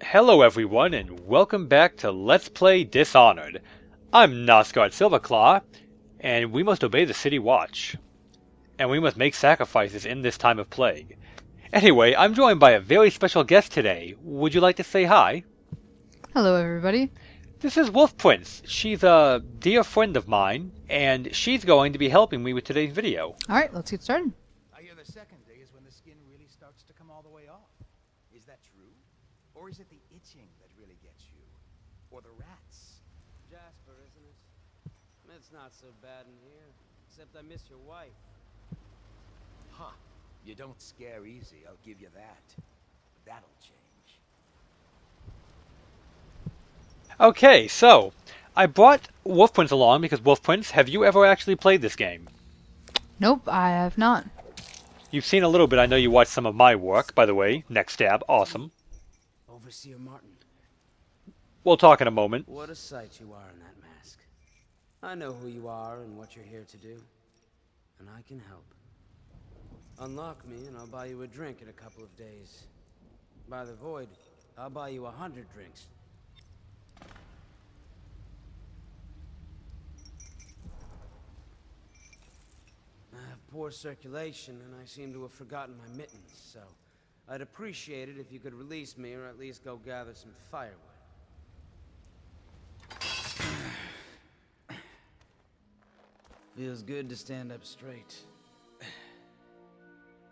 Hello everyone and welcome back to Let's Play Dishonored. I'm Nosgard Silverclaw, and we must obey the city watch. And we must make sacrifices in this time of plague. Anyway, I'm joined by a very special guest today. Would you like to say hi? Hello, everybody. This is Wolf Prince. She's a dear friend of mine, and she's going to be helping me with today's video. Alright, let's get started. I hear the second day is when the skin really starts to come all the way off. Is that true? Or is it the itching that really gets you? Or the rats? Jasper, isn't it? It's not so bad in here, except I miss your wife. Huh. You don't scare easy, I'll give you that. That'll change. Okay, so I brought Wolf Prince along because Wolf Prince, have you ever actually played this game? Nope, I have not. You've seen a little bit. I know you watched some of my work, by the way. Next tab, awesome. Overseer Martin. We'll talk in a moment. What a sight you are in that mask. I know who you are and what you're here to do. And I can help. Unlock me and I'll buy you a drink in a couple of days. By the void, I'll buy you 100 drinks. I have poor circulation and I seem to have forgotten my mittens, so I'd appreciate it if you could release me or at least go gather some firewood. Feels good to stand up straight.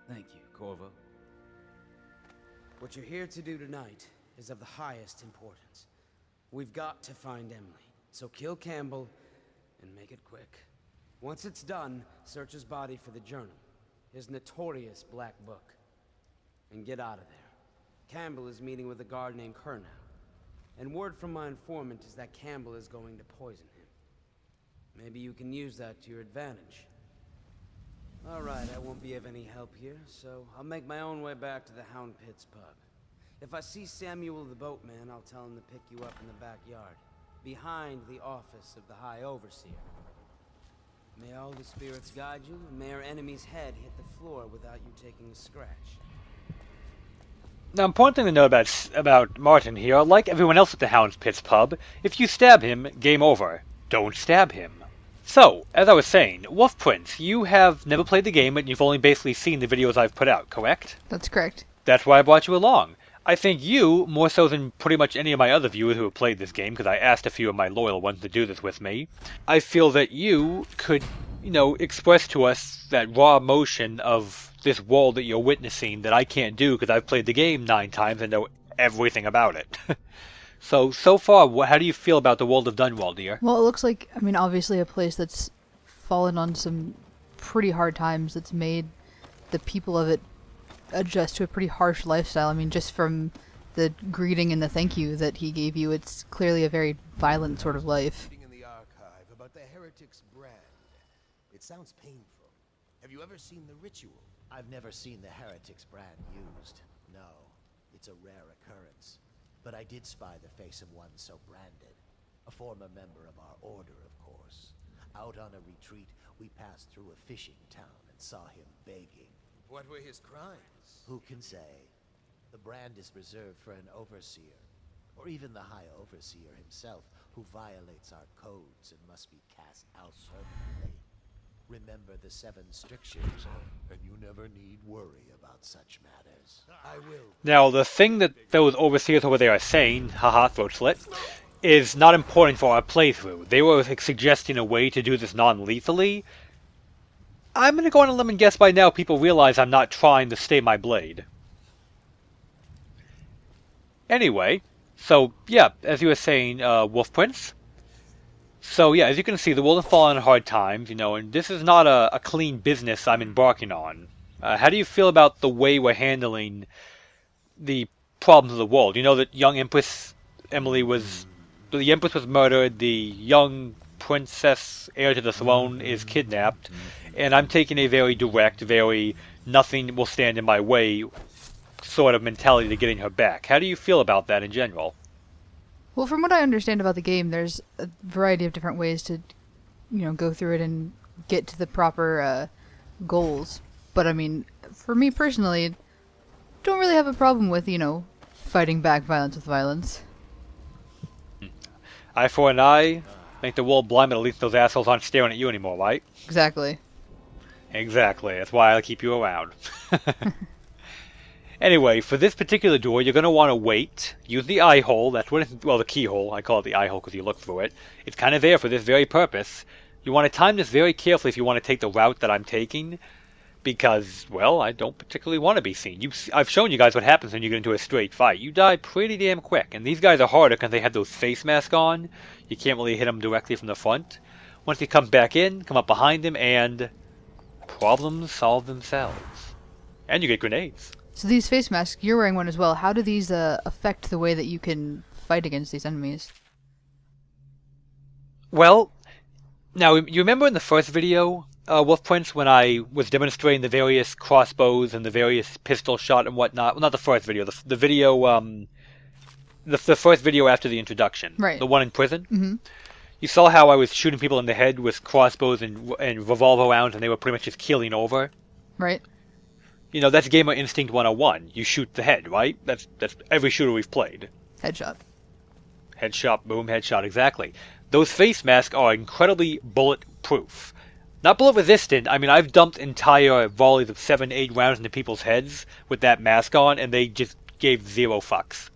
Thank you, Corvo. What you're here to do tonight is of the highest importance. We've got to find Emily, so kill Campbell and make it quick. Once it's done, search his body for the journal, his notorious black book, and get out of there. Campbell is meeting with a guard named Kernow, and word from my informant is that Campbell is going to poison him. Maybe you can use that to your advantage. Alright, I won't be of any help here, so I'll make my own way back to the Hound Pits pub. If I see Samuel the boatman, I'll tell him to pick you up in the backyard, behind the office of the High Overseer. May all the spirits guide you, and may our enemy's head hit the floor without you taking a scratch. Now, important thing to know about Martin here, like everyone else at the Hounds Pits pub, if you stab him, game over. Don't stab him. So, as I was saying, Wolf Prince, you have never played the game, and you've only basically seen the videos I've put out, correct? That's correct. That's why I brought you along. I think you, more so than pretty much any of my other viewers who have played this game, because I asked a few of my loyal ones to do this with me, I feel that you could, express to us that raw emotion of this world that you're witnessing that I can't do because I've played the game 9 times and know everything about it. So far, how do you feel about the world of Dunwall, dear? Well, it looks like, obviously a place that's fallen on some pretty hard times, that's made the people of it adjust to a pretty harsh lifestyle. Just from the greeting and the thank you that he gave you, it's clearly a very violent sort of life. Reading in the archive about the heretic's brand. It sounds painful. Have you ever seen the ritual? I've never seen the heretic's brand used. No, it's a rare occurrence. But I did spy the face of one so branded. A former member of our order, of course. Out on a retreat, we passed through a fishing town and saw him begging. What were his crimes? Who can say? The brand is reserved for an overseer, or even the High Overseer himself, who violates our codes and must be cast out permanently. Remember the 7 strictures, and you never need worry about such matters. I will. Now, the thing that those overseers over there are saying, haha, throat slit, is not important for our playthrough. They were suggesting a way to do this non-lethally. I'm going to go on a limb and guess by now people realize I'm not trying to stay my blade. Anyway, so yeah, as you were saying, Wolf Prince. So yeah, as you can see, the world has fallen on hard times, and this is not a clean business I'm embarking on. How do you feel about the way we're handling the problems of the world? You know that young Empress Emily the Empress was murdered, the young princess heir to the throne is kidnapped, and I'm taking a very direct, very nothing will stand in my way sort of mentality to getting her back. How do you feel about that in general? Well, from what I understand about the game, there's a variety of different ways to, go through it and get to the proper goals. But for me personally, don't really have a problem with, fighting back violence with violence. Eye for an eye. Make the world blind, but at least those assholes aren't staring at you anymore, right? Exactly. Exactly. That's why I keep you around. Anyway, for this particular door, you're going to want to wait. Use the eye hole. That's what it's, well, the keyhole. I call it the eye hole because you look through it. It's kind of there for this very purpose. You want to time this very carefully if you want to take the route that I'm taking. Because, well, I don't particularly want to be seen. I've shown you guys what happens when you get into a straight fight. You die pretty damn quick. And these guys are harder because they have those face masks on. You can't really hit them directly from the front. Once he comes back in, come up behind him, and problems solve themselves. And you get grenades. So these face masks, you're wearing one as well. How do these affect the way that you can fight against these enemies? Well, now, you remember in the first video, Wolf Prince, when I was demonstrating the various crossbows and the various pistol shot and whatnot? Well, not the first video. The video, the first video after the introduction. Right. The one in prison. Mm-hmm. You saw how I was shooting people in the head with crossbows and revolver rounds, and they were pretty much just keeling over. Right. You know, that's Gamer Instinct 101. You shoot the head, right? That's every shooter we've played. Headshot. Headshot, boom, headshot, exactly. Those face masks are incredibly bulletproof. Not bullet resistant. I mean, I've dumped entire volleys of 7-8 rounds into people's heads with that mask on, and they just gave 0 fucks.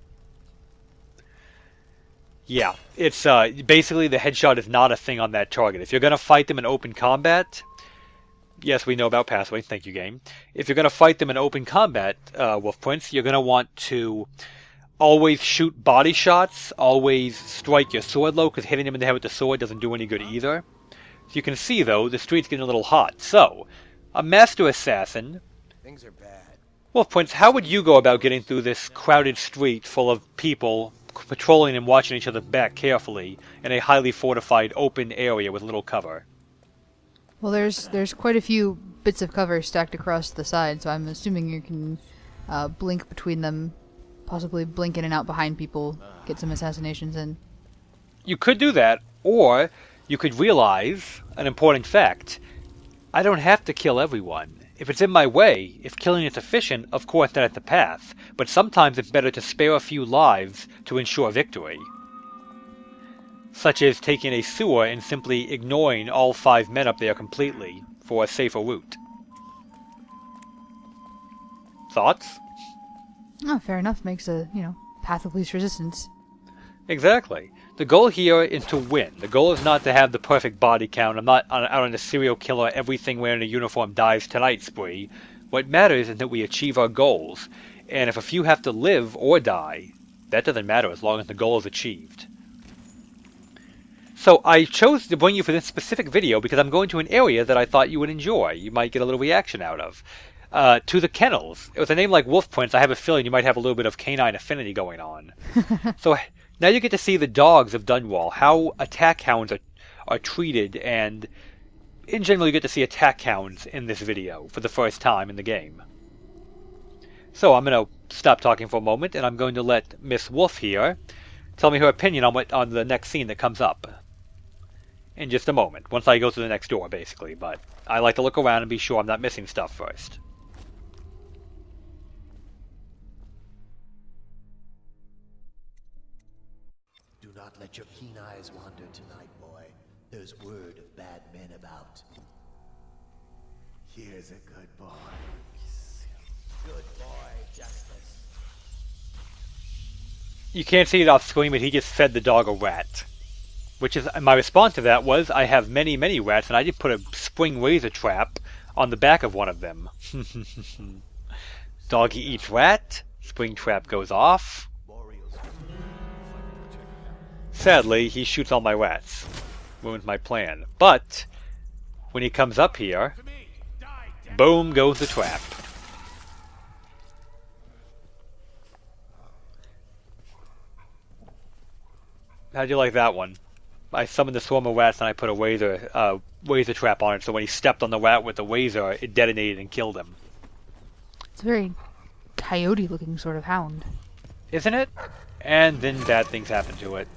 Yeah, it's basically the headshot is not a thing on that target. If you're going to fight them in open combat, yes, we know about pathways, thank you, game. If you're going to fight them in open combat, Wolf Prince, you're going to want to always shoot body shots, always strike your sword low, because hitting them in the head with the sword doesn't do any good either. So you can see, though, the street's getting a little hot. So, a master assassin. Things are bad. Wolf Prince, how would you go about getting through this crowded street full of people patrolling and watching each other back carefully in a highly fortified open area with little cover? Well, there's quite a few bits of cover stacked across the side, so I'm assuming you can blink between them, possibly blink in and out behind people, get some assassinations in. You could do that, or you could realize an important fact. I don't have to kill everyone. If it's in my way, if killing is efficient, of course that's the path, but sometimes it's better to spare a few lives to ensure victory. Such as taking a sewer and simply ignoring all 5 men up there completely for a safer route. Thoughts? Oh, fair enough. Makes a, path of least resistance. Exactly. The goal here is to win. The goal is not to have the perfect body count. I'm not out on a serial killer, everything wearing a uniform dies tonight spree. What matters is that we achieve our goals. And if a few have to live or die, that doesn't matter as long as the goal is achieved. So I chose to bring you for this specific video because I'm going to an area that I thought you would enjoy. You might get a little reaction out of. To the kennels. With a name like Wolf Prince, I have a feeling you might have a little bit of canine affinity going on. So now you get to see the dogs of Dunwall, how attack hounds are treated, and in general you get to see attack hounds in this video for the first time in the game. So I'm going to stop talking for a moment, and I'm going to let Miss Wolf here tell me her opinion on the next scene that comes up. In just a moment, once I go to the next door, basically, but I like to look around and be sure I'm not missing stuff first. Do not let your keen eyes wander tonight, boy. There's word of bad men about. Here's a good boy. Good boy, Justice. You can't see it off screen, but he just fed the dog a rat. Which is, my response to that was, I have many, many rats, and I just put a spring razor trap on the back of one of them. Doggy eats rat, spring trap goes off. Sadly, he shoots all my rats. Ruins my plan. But, when he comes up here, boom goes the trap. How'd you like that one? I summoned the swarm of rats and I put a razor trap on it, so when he stepped on the rat with the razor, it detonated and killed him. It's a very coyote-looking sort of hound. Isn't it? And then bad things happen to it.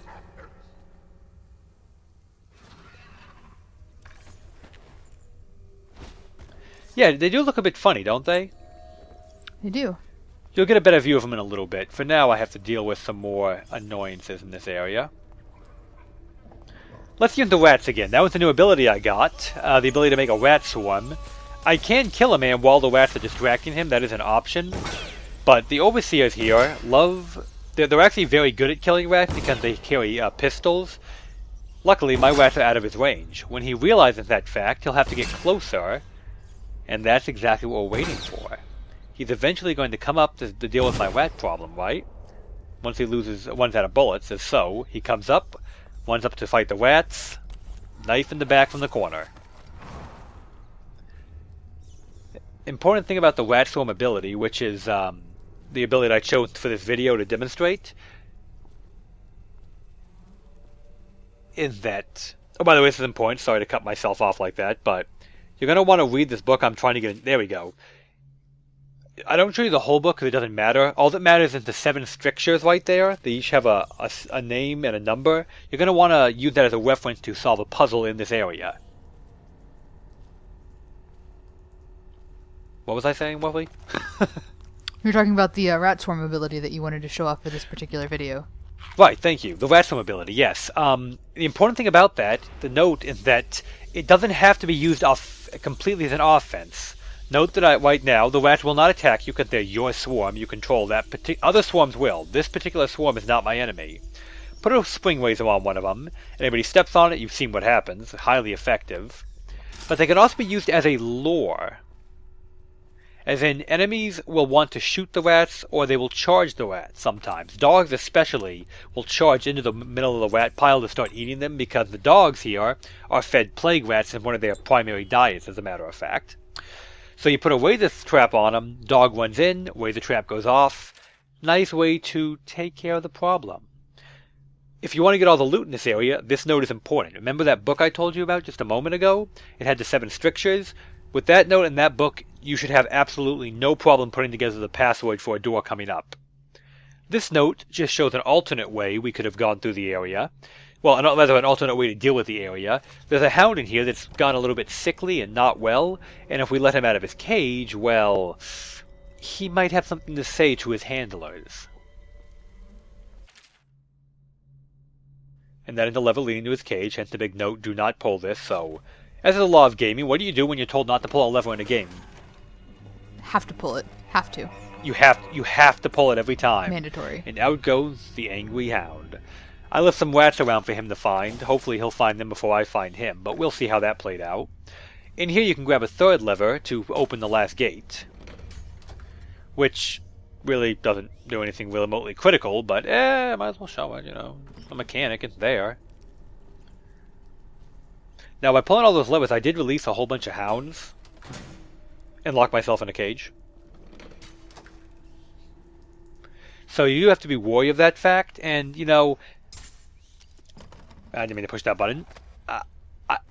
Yeah, they do look a bit funny, don't they? They do. You'll get a better view of them in a little bit. For now, I have to deal with some more annoyances in this area. Let's use the rats again. That was a new ability I got. The ability to make a rat swarm. I can kill a man while the rats are distracting him. That is an option. But the overseers here love... They're actually very good at killing rats because they carry pistols. Luckily, my rats are out of his range. When he realizes that fact, he'll have to get closer. And that's exactly what we're waiting for. He's eventually going to come up to deal with my rat problem, right? Once he runs out of bullets, as so, he comes up, runs up to fight the rats, knife in the back from the corner. Important thing about the rat swarm ability, which is the ability I chose for this video to demonstrate, is that... Oh, by the way, this is important. Sorry to cut myself off like that, but you're going to want to read this book. I'm trying to get... There we go. I don't show you the whole book because it doesn't matter. All that matters is the 7 strictures right there. They each have a name and a number. You're going to want to use that as a reference to solve a puzzle in this area. What was I saying, Wolfie? You're talking about the rat swarm ability that you wanted to show off for this particular video. Right, thank you. The rat swarm ability, yes. The important thing about that, the note, is that it doesn't have to be used completely as an offense. Note that right now, the rats will not attack you because they're your swarm. You control that. Other swarms will. This particular swarm is not my enemy. Put a spring razor on one of them. Anybody steps on it, you've seen what happens. Highly effective. But they can also be used as a lure. As in, enemies will want to shoot the rats, or they will charge the rats sometimes. Dogs especially will charge into the middle of the rat pile to start eating them, because the dogs here are fed plague rats as one of their primary diets, as a matter of fact. So you put a razor trap on them, dog runs in, razor trap goes off. Nice way to take care of the problem. If you want to get all the loot in this area, this note is important. Remember that book I told you about just a moment ago? It had the 7 strictures. With that note in that book, you should have absolutely no problem putting together the password for a door coming up. This note just shows an alternate way we could have gone through the area. Well, rather an alternate way to deal with the area. There's a hound in here that's gone a little bit sickly and not well, and if we let him out of his cage, well, he might have something to say to his handlers. And that is the lever leading to his cage, hence the big note, do not pull this, so... As is the law of gaming, what do you do when you're told not to pull a lever in a game? Have to pull it. Have to. You have to pull it every time. Mandatory. And out goes the angry hound. I left some rats around for him to find. Hopefully he'll find them before I find him, but we'll see how that played out. In here you can grab a third lever to open the last gate. Which really doesn't do anything remotely critical, but might as well show it, you know. A mechanic, it's there. Now, by pulling all those levers, I did release a whole bunch of hounds and lock myself in a cage. So you have to be wary of that fact, and, you know, I didn't mean to push that button.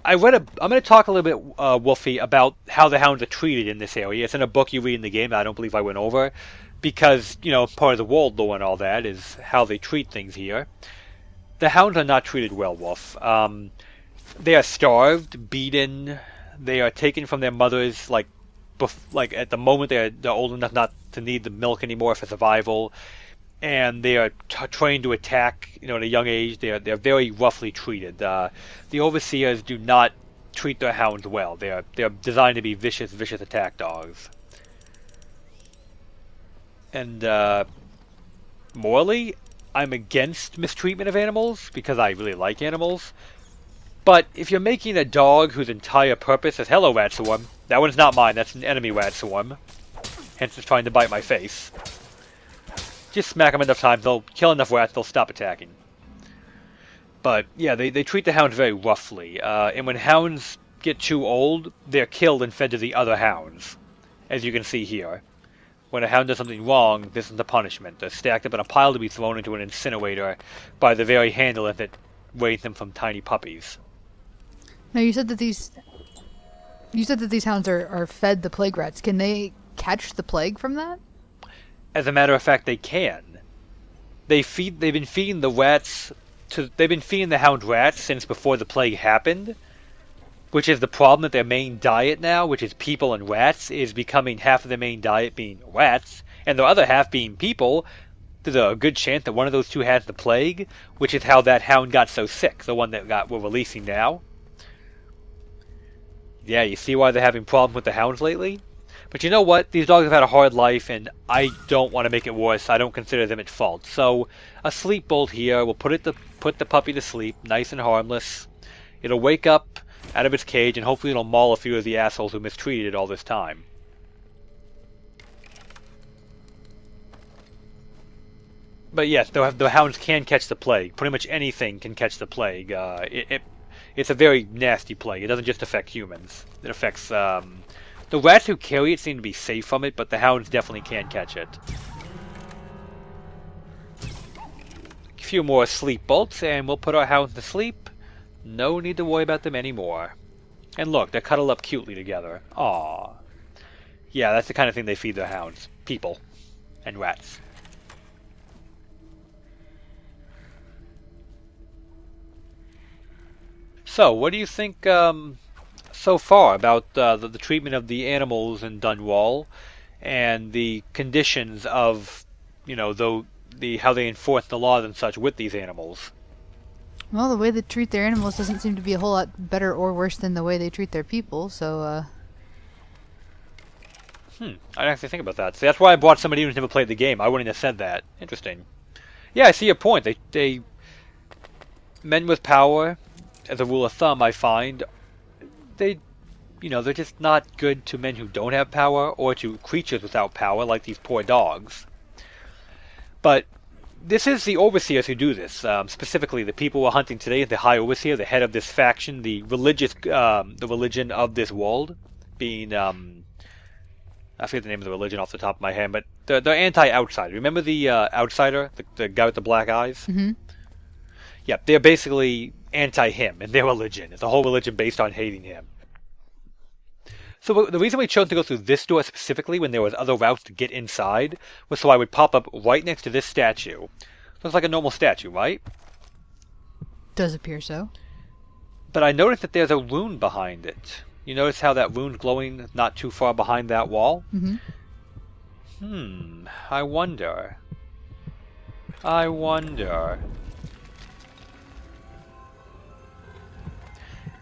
I'm going to talk a little bit, Wolfie, about how the hounds are treated in this area. It's in a book you read in the game that I don't believe I went over, because, you know, part of the world lore and all that is how they treat things here. The hounds are not treated well, Wolf. They are starved, beaten. They are taken from their mothers, like at the moment they're old enough not to need the milk anymore for survival, and they are trained to attack. You know, at a young age, they're very roughly treated. The overseers do not treat their hounds well. They're designed to be vicious attack dogs. And morally, I'm against mistreatment of animals because I really like animals. But if you're making a dog whose entire purpose is, hello, rat swarm. That one's not mine, that's an enemy rat swarm. Hence it's trying to bite my face. Just smack them enough times, they'll kill enough rats, they'll stop attacking. But, yeah, they treat the hounds very roughly. And when hounds get too old, they're killed and fed to the other hounds. As you can see here. When a hound does something wrong, this is the punishment. They're stacked up in a pile to be thrown into an incinerator by the very handler that raised them from tiny puppies. Now you said that these hounds are fed the plague rats. Can they catch the plague from that? As a matter of fact, they can. They've been feeding the hound rats since before the plague happened, which is the problem that their main diet now, which is people and rats, is becoming half of their main diet being rats, And the other half being people, there's a good chance that one of those two has the plague, which is how that hound got so sick, the one that we're releasing now. Yeah, you see why they're having problems with the hounds lately? But you know what? These dogs have had a hard life, and I don't want to make it worse. I don't consider them at fault. So, a sleep bolt here will put the puppy to sleep, nice and harmless. It'll wake up out of its cage, and hopefully it'll maul a few of the assholes who mistreated it all this time. But yes, the hounds can catch the plague. Pretty much anything can catch the plague. It's a very nasty plague. It doesn't just affect humans. It affects... the rats who carry it seem to be safe from it, but the hounds definitely can catch it. A few more sleep bolts, and we'll put our hounds to sleep. No need to worry about them anymore. And look, they're cuddled up cutely together. Aww. Yeah, that's the kind of thing they feed their hounds. People. And rats. So, what do you think so far about the treatment of the animals in Dunwall and the conditions of, you know, how they enforce the laws and such with these animals? Well, the way they treat their animals doesn't seem to be a whole lot better or worse than the way they treat their people, so, I didn't actually think about that. See, that's why I brought somebody who's never played the game. I wouldn't have said that. Interesting. Yeah, I see your point. Men with power, as a rule of thumb, I find, they're just not good to men who don't have power or to creatures without power, like these poor dogs. But this is the overseers who do this. Specifically, the people we're hunting today, the High Overseer, the head of this faction, the religion of this world, being, I forget the name of the religion off the top of my head, but they're anti-outsider. Remember the outsider, the guy with the black eyes? mm-hmm. Yeah, they're basically anti-him and their religion. It's a whole religion based on hating him. So the reason we chose to go through this door specifically when there was other routes to get inside was so I would pop up right next to this statue. Looks like a normal statue, right? Does appear so. But I noticed that there's a rune behind it. You notice how that rune's glowing not too far behind that wall? Mm-hmm. I wonder.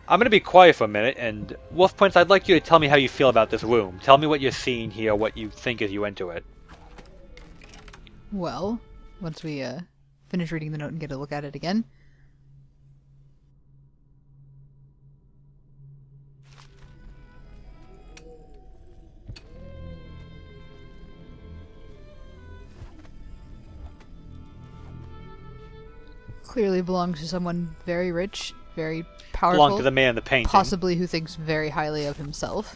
I'm going to be quiet for a minute, and Wolf Prince, I'd like you to tell me how you feel about this room. Tell me what you're seeing here, what you think as you enter it. Well, once we finish reading the note and get a look at it again. Clearly belongs to someone very rich, very powerful. Belong to the man in the painting. Possibly who thinks very highly of himself.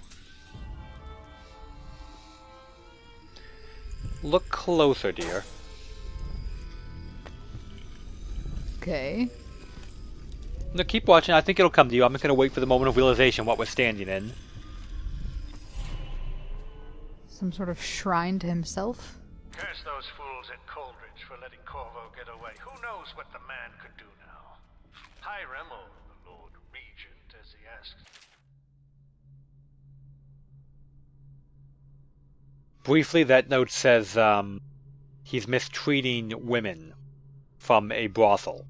Look closer, dear. Okay. No, keep watching. I think it'll come to you. I'm just going to wait for the moment of realization what we're standing in. Some sort of shrine to himself? Curse those fools at Coldridge for letting Corvo get away. Who knows what the man could do now? Hiram, or the Lord Regent, as he asks. Briefly, that note says he's mistreating women from a brothel.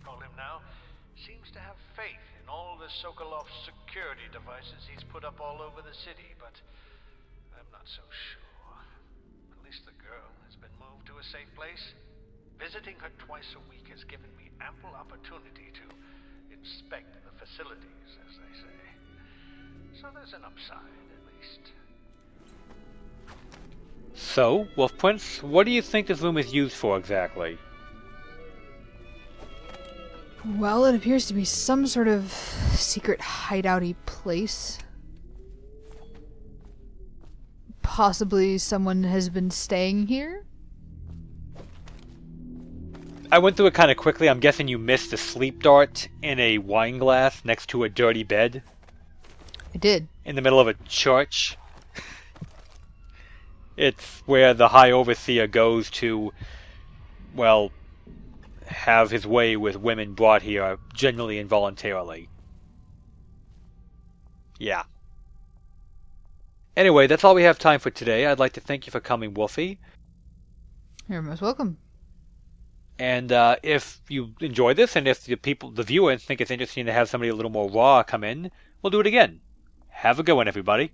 Call him now. Seems to have faith in all the Sokolov security devices he's put up all over the city, but I'm not so sure. At least the girl has been moved to a safe place. Visiting her twice a week has given me ample opportunity to inspect the facilities, as they say. So there's an upside, at least. So, Wolf Prince, what do you think this room is used for exactly? Well, it appears to be some sort of secret hideouty place. Possibly someone has been staying here? I went through it kind of quickly. I'm guessing you missed the sleep dart in a wine glass next to a dirty bed. I did. In the middle of a church. It's where the High Overseer goes to, well, have his way with women brought here, generally involuntarily. Yeah. Anyway, that's all we have time for today. I'd like to thank you for coming, Wolfie. You're most welcome. And if you enjoy this, and if the viewers think it's interesting to have somebody a little more raw come in, we'll do it again. Have a good one, everybody.